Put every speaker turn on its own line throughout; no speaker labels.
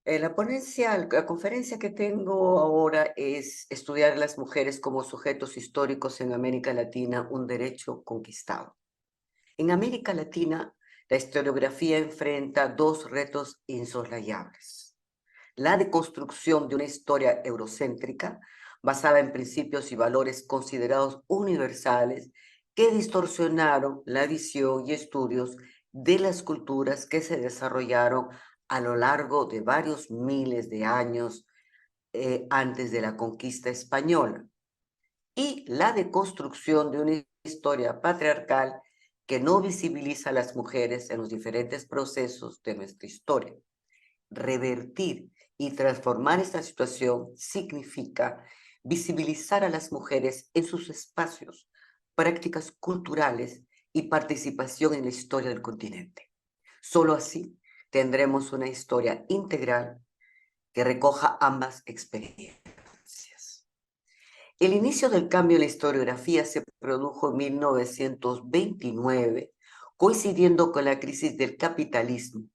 La conferencia que tengo ahora es estudiar las mujeres como sujetos históricos en América Latina, un derecho conquistado. En América Latina, la historiografía enfrenta dos retos insoslayables. La deconstrucción de una historia eurocéntrica basada en principios y valores considerados universales que distorsionaron la visión y estudios de las culturas que se desarrollaron a lo largo de varios miles de años antes de la conquista española, y la deconstrucción de una historia patriarcal que no visibiliza a las mujeres en los diferentes procesos de nuestra historia. Revertir y transformar esta situación significa visibilizar a las mujeres en sus espacios, prácticas culturales y participación en la historia del continente. Solo así tendremos una historia integral que recoja ambas experiencias. El inicio del cambio en la historiografía se produjo en 1929, coincidiendo con la crisis del capitalismo,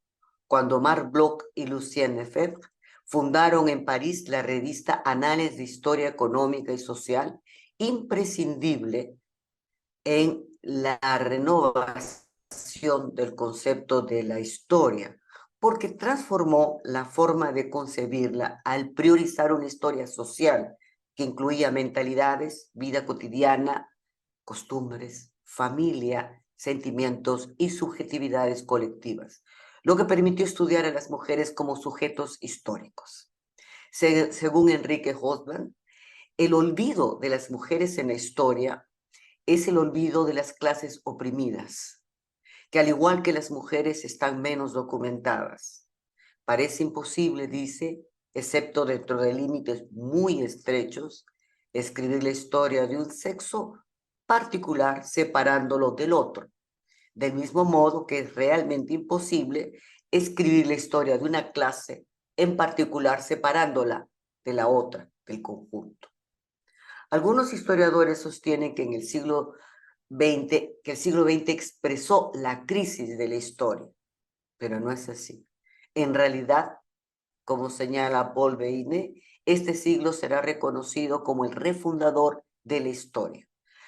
cuando Marc Bloch y Lucien Lefebvre fundaron en París la revista Anales de Historia Económica y Social, imprescindible en la renovación del concepto de la historia, porque transformó la forma de concebirla al priorizar una historia social que incluía mentalidades, vida cotidiana, costumbres, familia, sentimientos y subjetividades colectivas, lo que permitió estudiar a las mujeres como sujetos históricos. Según Enrique Hobsbawm, el olvido de las mujeres en la historia es el olvido de las clases oprimidas, que al igual que las mujeres están menos documentadas. Parece imposible, dice, excepto dentro de límites muy estrechos, escribir la historia de un sexo particular separándolo del otro, del mismo modo que es realmente imposible escribir la historia de una clase en particular separándola de la otra, del conjunto. Algunos historiadores sostienen que en el siglo XX expresó la crisis de la historia, pero no es así. En realidad, como señala Paul Beyne, este siglo será reconocido como el refundador de la historia,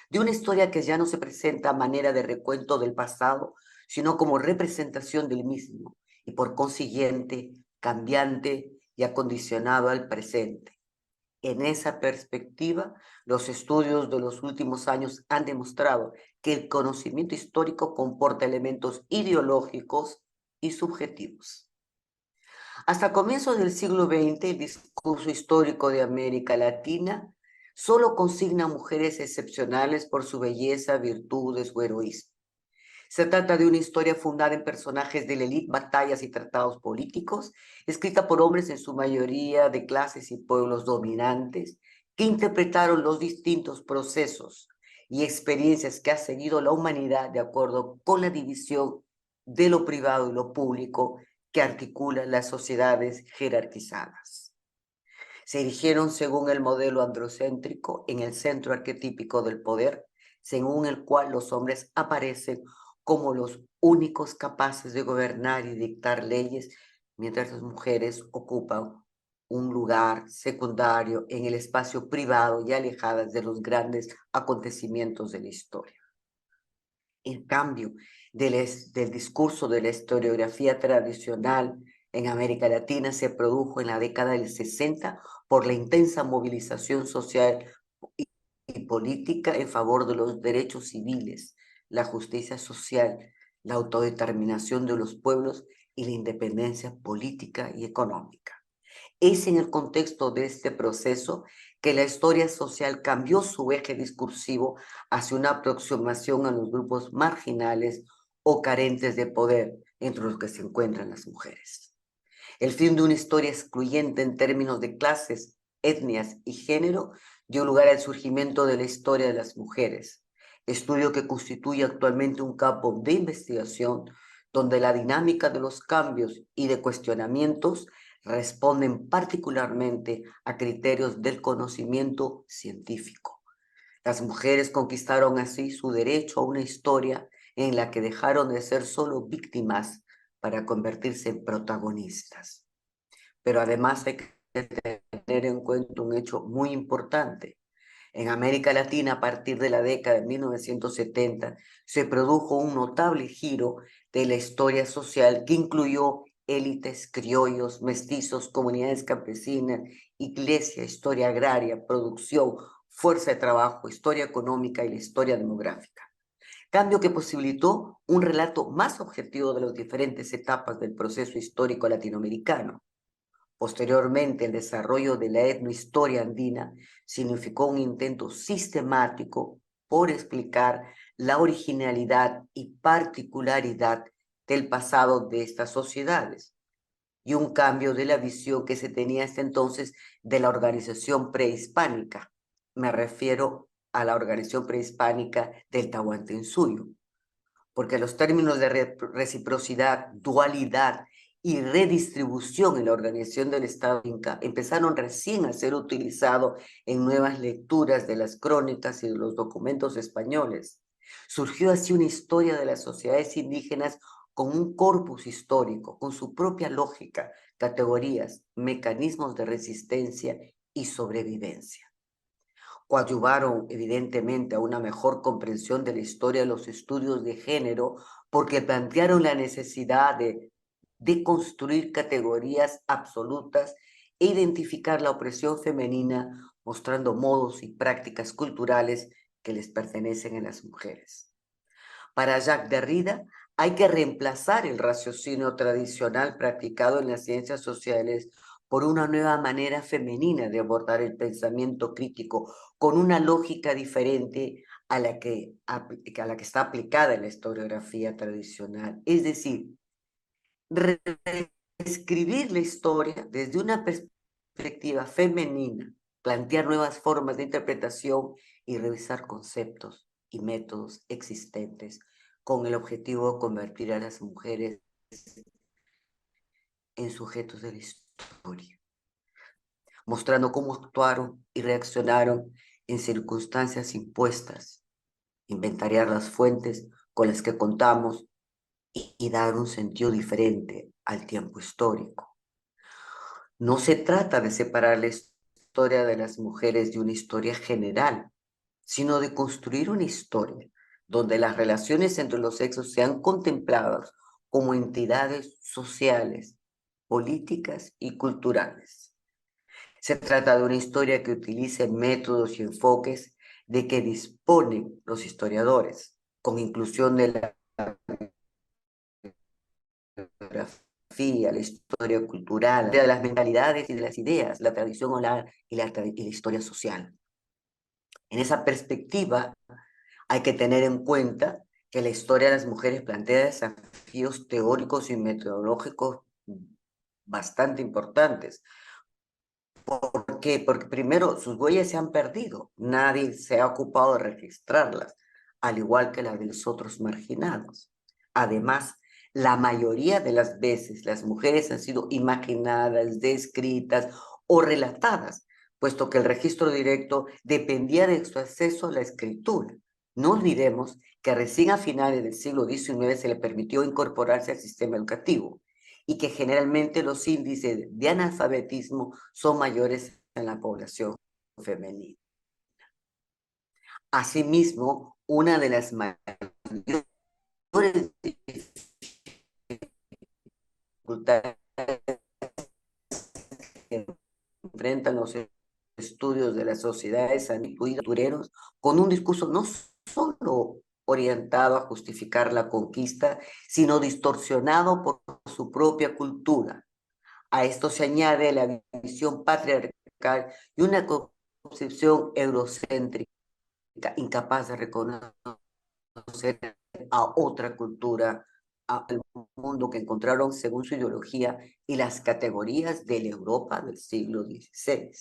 de una historia que ya no se presenta a manera de recuento del pasado, sino como representación del mismo, y por consiguiente cambiante y acondicionado al presente. En esa perspectiva, los estudios de los últimos años han demostrado que el conocimiento histórico comporta elementos ideológicos y subjetivos. Hasta comienzos del siglo XX, el discurso histórico de América Latina solo consigna mujeres excepcionales por su belleza, virtudes o heroísmo. Se trata de una historia fundada en personajes de la élite, batallas y tratados políticos, escrita por hombres en su mayoría de clases y pueblos dominantes, que interpretaron los distintos procesos y experiencias que ha seguido la humanidad de acuerdo con la división de lo privado y lo público que articula las sociedades jerarquizadas. Se erigieron según el modelo androcéntrico en el centro arquetípico del poder, según el cual los hombres aparecen como los únicos capaces de gobernar y dictar leyes, mientras las mujeres ocupan un lugar secundario en el espacio privado y alejadas de los grandes acontecimientos de la historia. El cambio del discurso de la historiografía tradicional en América Latina se produjo en la década del 60 por la intensa movilización social y política en favor de los derechos civiles, la justicia social, la autodeterminación de los pueblos y la independencia política y económica. Es en el contexto de este proceso que la historia social cambió su eje discursivo hacia una aproximación a los grupos marginales o carentes de poder, entre los que se encuentran las mujeres. El fin de una historia excluyente en términos de clases, etnias y género dio lugar al surgimiento de la historia de las mujeres, estudio que constituye actualmente un campo de investigación donde la dinámica de los cambios y de cuestionamientos responden particularmente a criterios del conocimiento científico. Las mujeres conquistaron así su derecho a una historia en la que dejaron de ser solo víctimas para convertirse en protagonistas. pero además hay que tener en cuenta un hecho muy importante. En América Latina, a partir de la década de 1970, se produjo un notable giro de la historia social que incluyó élites, criollos, mestizos, comunidades campesinas, iglesia, historia agraria, producción, fuerza de trabajo, historia económica y la historia demográfica. Cambio que posibilitó un relato más objetivo de las diferentes etapas del proceso histórico latinoamericano. Posteriormente, el desarrollo de la etnohistoria andina significó un intento sistemático por explicar la originalidad y particularidad del pasado de estas sociedades y un cambio de la visión que se tenía hasta entonces de la organización prehispánica. Me refiero a la organización prehispánica del Tahuantinsuyo, porque los términos de reciprocidad, dualidad y redistribución en la organización del Estado Inca empezaron recién a ser utilizados en nuevas lecturas de las crónicas y de los documentos españoles. Surgió así una historia de las sociedades indígenas con un corpus histórico, con su propia lógica, categorías, mecanismos de resistencia y sobrevivencia. Coadyuvaron evidentemente a una mejor comprensión de la historia de los estudios de género porque plantearon la necesidad de construir categorías absolutas e identificar la opresión femenina mostrando modos y prácticas culturales que les pertenecen a las mujeres. Para Jacques Derrida, hay que reemplazar el raciocinio tradicional practicado en las ciencias sociales por una nueva manera femenina de abordar el pensamiento crítico, con una lógica diferente a la que está aplicada en la historiografía tradicional. Es decir, reescribir la historia desde una perspectiva femenina, plantear nuevas formas de interpretación y revisar conceptos y métodos existentes con el objetivo de convertir a las mujeres en sujetos de la historia, mostrando cómo actuaron y reaccionaron en circunstancias impuestas, inventariar las fuentes con las que contamos y dar un sentido diferente al tiempo histórico. No se trata de separar la historia de las mujeres de una historia general, sino de construir una historia donde las relaciones entre los sexos sean contempladas como entidades sociales, políticas y culturales. Se trata de una historia que utilice métodos y enfoques de que disponen los historiadores, con inclusión de la geografía, la historia cultural, de las mentalidades y de las ideas, la tradición oral y la historia social. En esa perspectiva, hay que tener en cuenta que la historia de las mujeres plantea desafíos teóricos y metodológicos bastante importantes. ¿Por qué? Porque primero sus huellas se han perdido, nadie se ha ocupado de registrarlas, al igual que las de los otros marginados. Además, la mayoría de las veces las mujeres han sido imaginadas, descritas o relatadas, puesto que el registro directo dependía de su acceso a la escritura. No olvidemos que recién a finales del siglo XIX se le permitió incorporarse al sistema educativo y que generalmente los índices de analfabetismo son mayores en la población femenina. Asimismo, una de las mayores dificultades que enfrentan los estudios de las sociedades han incluido tureros con un discurso no solo orientado a justificar la conquista, sino distorsionado por su propia cultura. A esto se añade la visión patriarcal y una concepción eurocéntrica, incapaz de reconocer a otra cultura, al mundo que encontraron según su ideología y las categorías de la Europa del siglo XVI.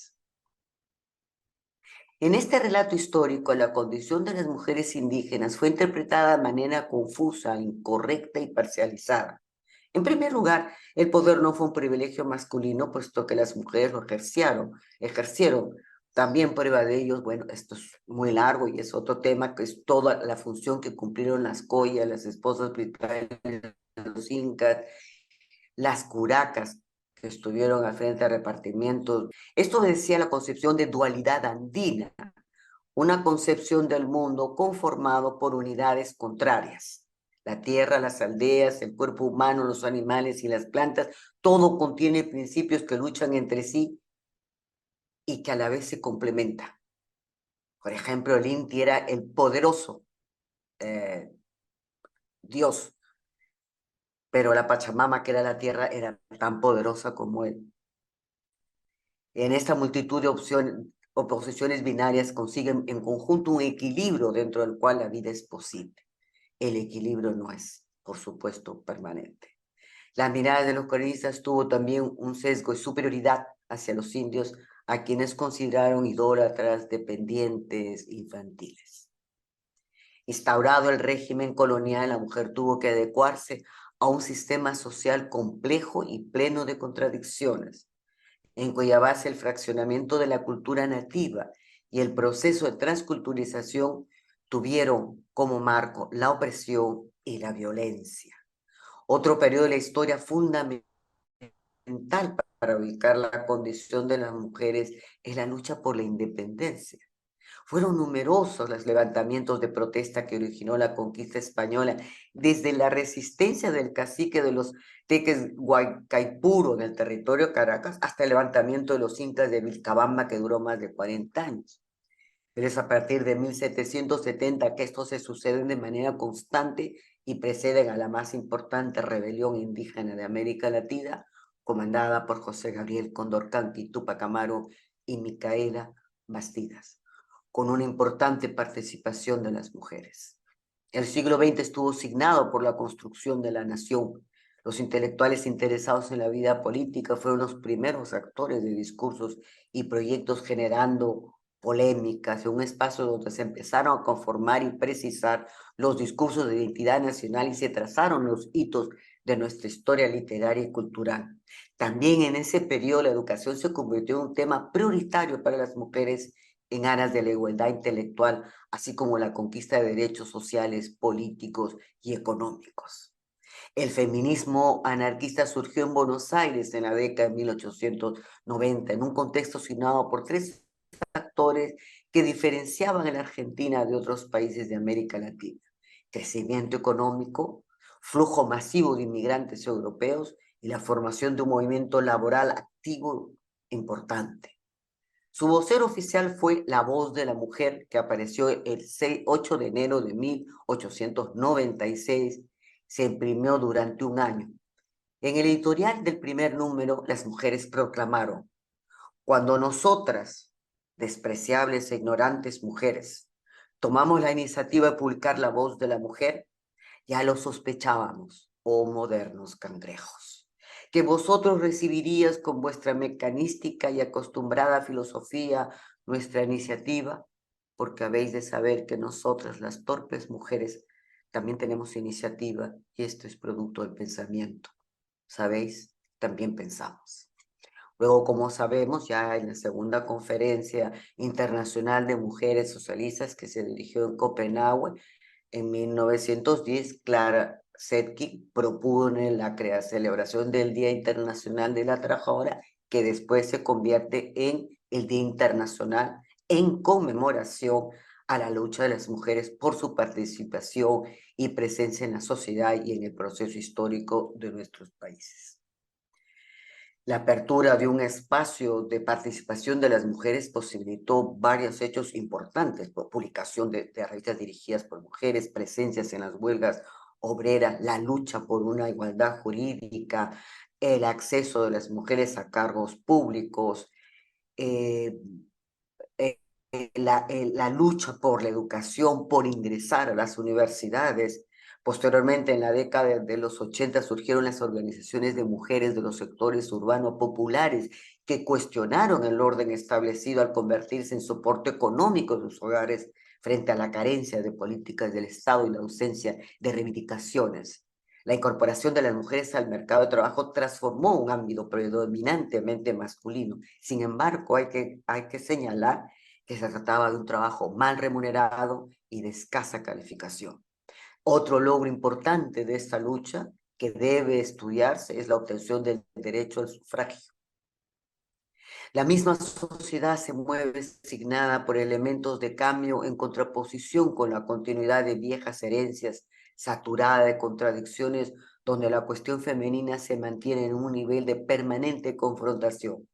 En este relato histórico, la condición de las mujeres indígenas fue interpretada de manera confusa, incorrecta y parcializada. En primer lugar, el poder no fue un privilegio masculino, puesto que las mujeres lo ejercieron. También prueba de ellos, bueno, esto es muy largo y es otro tema, que es toda la función que cumplieron las collas, las esposas principales de los incas, las curacas, que estuvieron al frente de repartimientos. Esto decía la concepción de dualidad andina, una concepción del mundo conformado por unidades contrarias. La tierra, las aldeas, el cuerpo humano, los animales y las plantas, todo contiene principios que luchan entre sí y que a la vez se complementan. Por ejemplo, el Inti era el poderoso Dios, pero la Pachamama, que era la tierra, era tan poderosa como él. En esta multitud de oposiciones binarias consiguen en conjunto un equilibrio dentro del cual la vida es posible. El equilibrio no es, por supuesto, permanente. La mirada de los colonistas tuvo también un sesgo de superioridad hacia los indios, a quienes consideraron idólatras, dependientes, infantiles. Instaurado el régimen colonial, la mujer tuvo que adecuarse a un sistema social complejo y pleno de contradicciones, en cuya base el fraccionamiento de la cultura nativa y el proceso de transculturización tuvieron como marco la opresión y la violencia. Otro periodo de la historia fundamental para ubicar la condición de las mujeres es la lucha por la independencia. Fueron numerosos los levantamientos de protesta que originó la conquista española, desde la resistencia del cacique de los Teques Guaycaipuro en el territorio Caracas hasta el levantamiento de los incas de Vilcabamba, que duró más de 40 años. Pero es a partir de 1770 que estos se suceden de manera constante y preceden a la más importante rebelión indígena de América Latina, comandada por José Gabriel Condorcanqui, Tupac Amaru y Micaela Bastidas, con una importante participación de las mujeres. El siglo XX estuvo signado por la construcción de la nación. Los intelectuales interesados en la vida política fueron los primeros actores de discursos y proyectos generando polémicas en un espacio donde se empezaron a conformar y precisar los discursos de identidad nacional y se trazaron los hitos de nuestra historia literaria y cultural. También en ese periodo la educación se convirtió en un tema prioritario para las mujeres en aras de la igualdad intelectual, así como la conquista de derechos sociales, políticos y económicos. El feminismo anarquista surgió en Buenos Aires en la década de 1890, en un contexto signado por tres factores que diferenciaban a la Argentina de otros países de América Latina: crecimiento económico, flujo masivo de inmigrantes europeos y la formación de un movimiento laboral activo importante. Su vocero oficial fue La Voz de la Mujer, que apareció el 8 de enero de 1896, se imprimió durante un año. En el editorial del primer número, las mujeres proclamaron: cuando nosotras, despreciables e ignorantes mujeres, tomamos la iniciativa de publicar La Voz de la Mujer, ya lo sospechábamos, oh modernos cangrejos, que vosotros recibiríais con vuestra mecanística y acostumbrada filosofía nuestra iniciativa, porque habéis de saber que nosotras, las torpes mujeres, también tenemos iniciativa y esto es producto del pensamiento. ¿Sabéis? También pensamos. Luego, como sabemos, ya en la segunda conferencia internacional de mujeres socialistas que se dirigió en Copenhague, en 1910, Clara Zetkin propone la celebración del Día Internacional de la Trabajadora, que después se convierte en el Día Internacional en conmemoración a la lucha de las mujeres por su participación y presencia en la sociedad y en el proceso histórico de nuestros países. La apertura de un espacio de participación de las mujeres posibilitó varios hechos importantes: publicación de revistas dirigidas por mujeres, presencias en las huelgas obreras, la lucha por una igualdad jurídica, el acceso de las mujeres a cargos públicos, eh, la lucha por la educación, por ingresar a las universidades. Posteriormente, en la década de los 80, surgieron las organizaciones de mujeres de los sectores urbanos populares que cuestionaron el orden establecido al convertirse en soporte económico de sus hogares frente a la carencia de políticas del Estado y la ausencia de reivindicaciones. La incorporación de las mujeres al mercado de trabajo transformó un ámbito predominantemente masculino. Sin embargo, hay que señalar que se trataba de un trabajo mal remunerado y de escasa calificación. Otro logro importante de esta lucha que debe estudiarse es la obtención del derecho al sufragio. La misma sociedad se mueve signada por elementos de cambio en contraposición con la continuidad de viejas herencias, saturada de contradicciones, donde la cuestión femenina se mantiene en un nivel de permanente confrontación.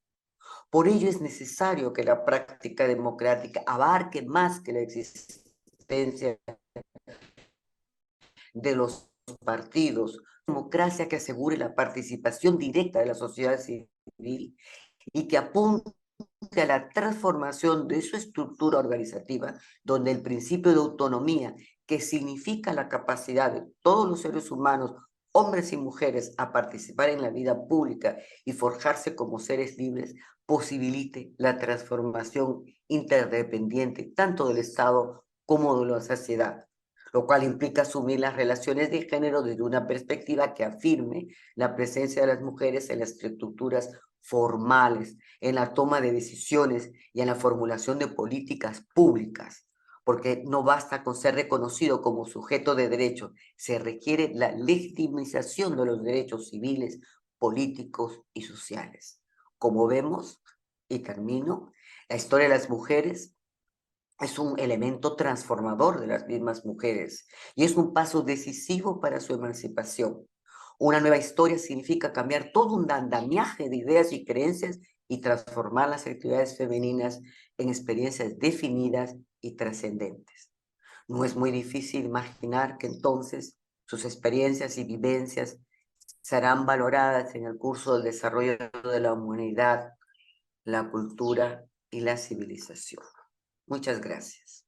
Por ello es necesario que la práctica democrática abarque más que la existencia de los partidos, democracia que asegure la participación directa de la sociedad civil y que apunte a la transformación de su estructura organizativa, donde el principio de autonomía, que significa la capacidad de todos los seres humanos, hombres y mujeres, a participar en la vida pública y forjarse como seres libres, posibilite la transformación interdependiente tanto del Estado como de la sociedad, lo cual implica asumir las relaciones de género desde una perspectiva que afirme la presencia de las mujeres en las estructuras formales, en la toma de decisiones y en la formulación de políticas públicas, porque no basta con ser reconocido como sujeto de derecho, se requiere la legitimización de los derechos civiles, políticos y sociales. Como vemos, y termino, la historia de las mujeres es un elemento transformador de las mismas mujeres y es un paso decisivo para su emancipación. Una nueva historia significa cambiar todo un andamiaje de ideas y creencias y transformar las actividades femeninas en experiencias definidas y trascendentes. No es muy difícil imaginar que entonces sus experiencias y vivencias serán valoradas en el curso del desarrollo de la humanidad, la cultura y la civilización. Muchas gracias.